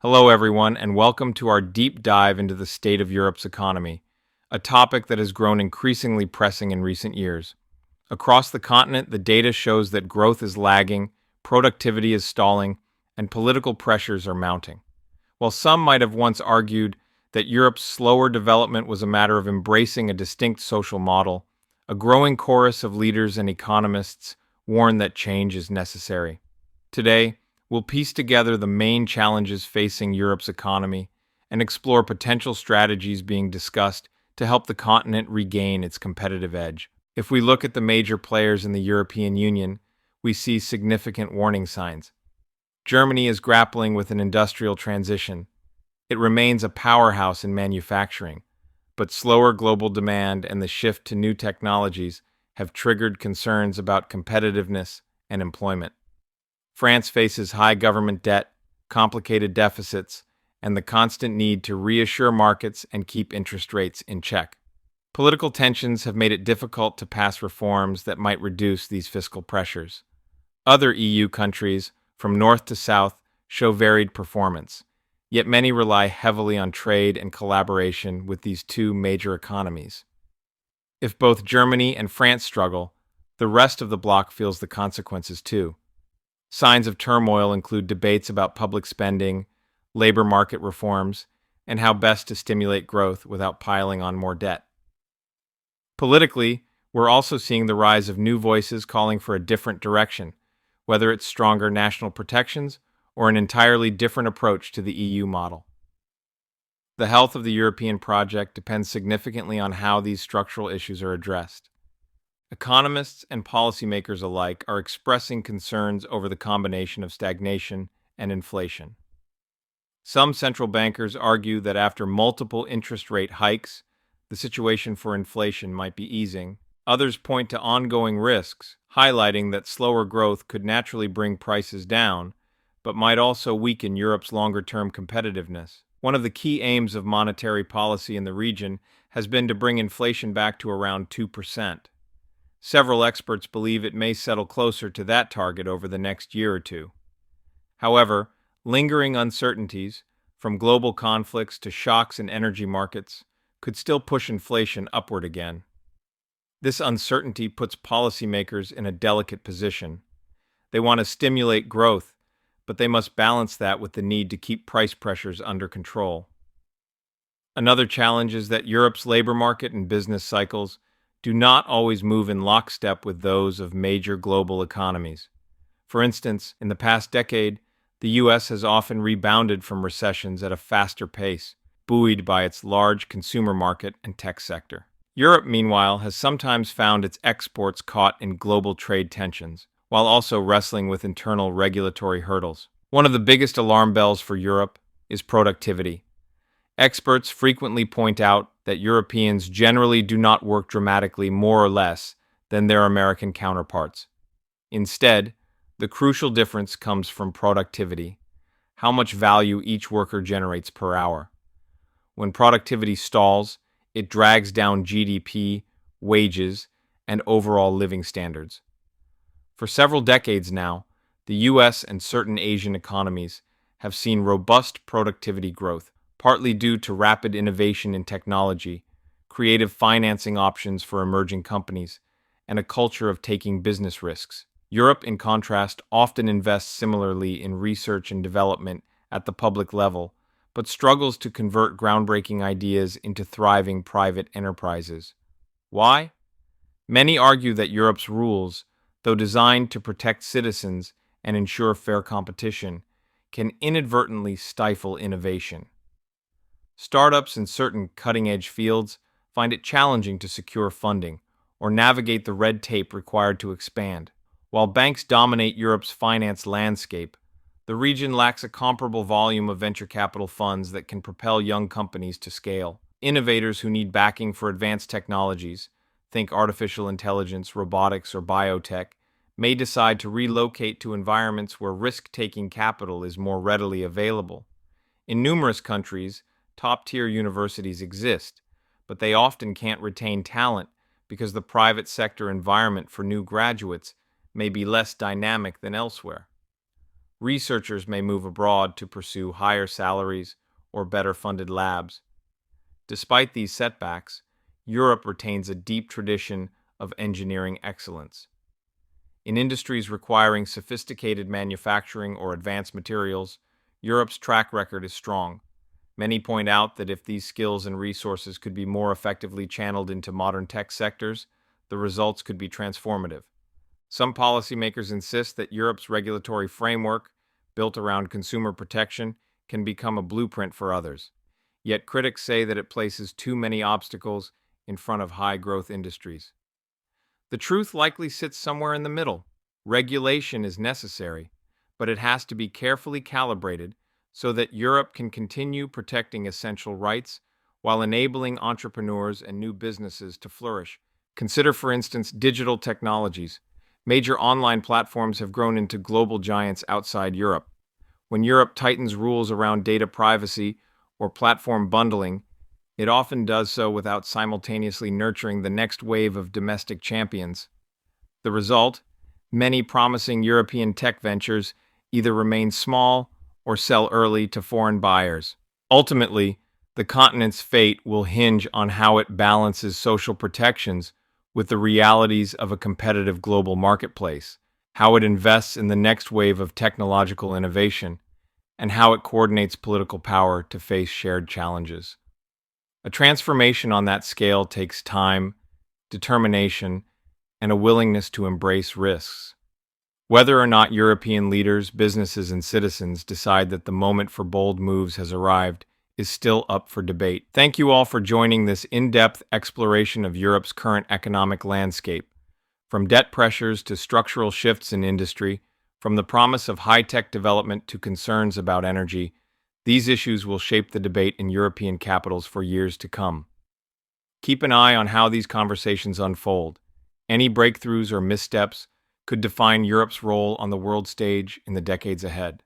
Hello, everyone, and welcome to our deep dive into the state of Europe's economy, a topic that has grown increasingly pressing in recent years. Across the continent, the data shows that growth is lagging, productivity is stalling, and political pressures are mounting. While some might have once argued that Europe's slower development was a matter of embracing a distinct social model, a growing chorus of leaders and economists warn that change is necessary. Today, we'll piece together the main challenges facing Europe's economy and explore potential strategies being discussed to help the continent regain its competitive edge. If we look at the major players in the European Union, we see significant warning signs. Germany is grappling with an industrial transition. It remains a powerhouse in manufacturing, but slower global demand and the shift to new technologies have triggered concerns about competitiveness and employment. France faces high government debt, complicated deficits, and the constant need to reassure markets and keep interest rates in check. Political tensions have made it difficult to pass reforms that might reduce these fiscal pressures. Other EU countries, from north to south, show varied performance, yet many rely heavily on trade and collaboration with these two major economies. If both Germany and France struggle, the rest of the bloc feels the consequences too. Signs of turmoil include debates about public spending, labor market reforms, and how best to stimulate growth without piling on more debt. Politically, we're also seeing the rise of new voices calling for a different direction, whether it's stronger national protections or an entirely different approach to the EU model. The health of the European project depends significantly on how these structural issues are addressed. Economists and policymakers alike are expressing concerns over the combination of stagnation and inflation. Some central bankers argue that after multiple interest rate hikes, the situation for inflation might be easing. Others point to ongoing risks, highlighting that slower growth could naturally bring prices down, but might also weaken Europe's longer-term competitiveness. One of the key aims of monetary policy in the region has been to bring inflation back to around 2%. Several experts believe it may settle closer to that target over the next year or two. However, lingering uncertainties, from global conflicts to shocks in energy markets, could still push inflation upward again. This uncertainty puts policymakers in a delicate position. They want to stimulate growth, but they must balance that with the need to keep price pressures under control. Another challenge is that Europe's labor market and business cycles do not always move in lockstep with those of major global economies. For instance, in the past decade, the U.S. has often rebounded from recessions at a faster pace, buoyed by its large consumer market and tech sector. Europe, meanwhile, has sometimes found its exports caught in global trade tensions, while also wrestling with internal regulatory hurdles. One of the biggest alarm bells for Europe is productivity. Experts frequently point out that Europeans generally do not work dramatically more or less than their American counterparts. Instead, the crucial difference comes from productivity, how much value each worker generates per hour. When productivity stalls, it drags down GDP, wages, and overall living standards. For several decades now, the US and certain Asian economies have seen robust productivity growth, partly due to rapid innovation in technology, creative financing options for emerging companies, and a culture of taking business risks. Europe, in contrast, often invests similarly in research and development at the public level, but struggles to convert groundbreaking ideas into thriving private enterprises. Why? Many argue that Europe's rules, though designed to protect citizens and ensure fair competition, can inadvertently stifle innovation. Startups in certain cutting-edge fields find it challenging to secure funding or navigate the red tape required to expand. While banks dominate Europe's finance landscape, the region lacks a comparable volume of venture capital funds that can propel young companies to scale. Innovators who need backing for advanced technologies, think artificial intelligence, robotics, or biotech, may decide to relocate to environments where risk-taking capital is more readily available. In numerous countries, top-tier universities exist, but they often can't retain talent because the private sector environment for new graduates may be less dynamic than elsewhere. Researchers may move abroad to pursue higher salaries or better funded labs. Despite these setbacks, Europe retains a deep tradition of engineering excellence. In industries requiring sophisticated manufacturing or advanced materials, Europe's track record is strong. Many point out that if these skills and resources could be more effectively channeled into modern tech sectors, the results could be transformative. Some policymakers insist that Europe's regulatory framework, built around consumer protection, can become a blueprint for others. Yet critics say that it places too many obstacles in front of high-growth industries. The truth likely sits somewhere in the middle. Regulation is necessary, but it has to be carefully calibrated so that Europe can continue protecting essential rights while enabling entrepreneurs and new businesses to flourish. Consider, for instance, digital technologies. Major online platforms have grown into global giants outside Europe. When Europe tightens rules around data privacy or platform bundling, it often does so without simultaneously nurturing the next wave of domestic champions. The result? Many promising European tech ventures either remain small or sell early to foreign buyers. Ultimately, the continent's fate will hinge on how it balances social protections with the realities of a competitive global marketplace, how it invests in the next wave of technological innovation, and how it coordinates political power to face shared challenges. A transformation on that scale takes time, determination, and a willingness to embrace risks. Whether or not European leaders, businesses, and citizens decide that the moment for bold moves has arrived is still up for debate. Thank you all for joining this in-depth exploration of Europe's current economic landscape. From debt pressures to structural shifts in industry, from the promise of high-tech development to concerns about energy, these issues will shape the debate in European capitals for years to come. Keep an eye on how these conversations unfold. Any breakthroughs or missteps could define Europe's role on the world stage in the decades ahead.